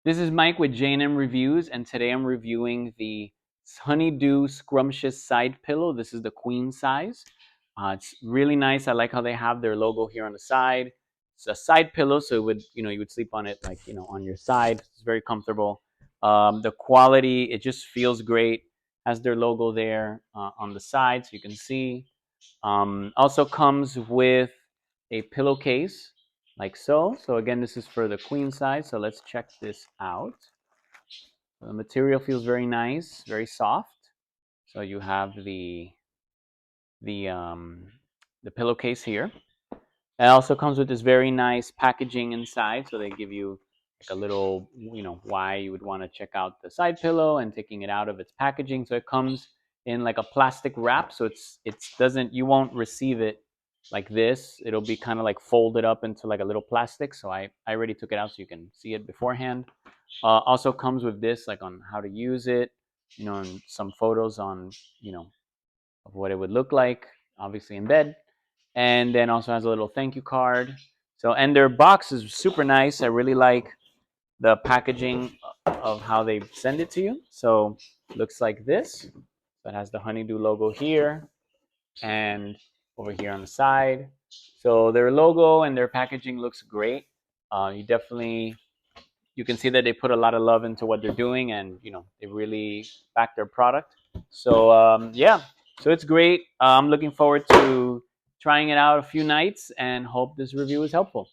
This is Mike with J&M Reviews, and today I'm reviewing the Honeydew Scrumptious side pillow. This is the queen size. It's really nice. I like how they have their logo here on the side. It's a side pillow, so it would, you would sleep on it like, on your side. It's very comfortable. The quality, it just feels great. Has their logo there on the side, so you can see. Also comes with a pillowcase like so. So again, this is for the queen size. So let's check this out. The material feels very nice, very soft. So you have the um, the pillowcase here. It also comes with this very nice packaging inside. So they give you like a little, why you would want to check out the side pillow and taking it out of its packaging. So it comes in like a plastic wrap. So it's doesn't you won't receive it like this. It'll be kind of like folded up into like a little plastic. So I already took it out so you can see it beforehand. Also comes with this like on how to use it, and some photos on, of what it would look like, obviously in bed. And then also has a little thank you card. So, and their box is super nice. I really like the packaging of how they send it to you. So it looks like this. So it has the Honeydew logo here and over here on the side. So their logo and their packaging looks great. You can see that they put a lot of love into what they're doing, and they really back their product. So yeah, so it's great. I'm looking forward to trying it out a few nights and hope this review is helpful.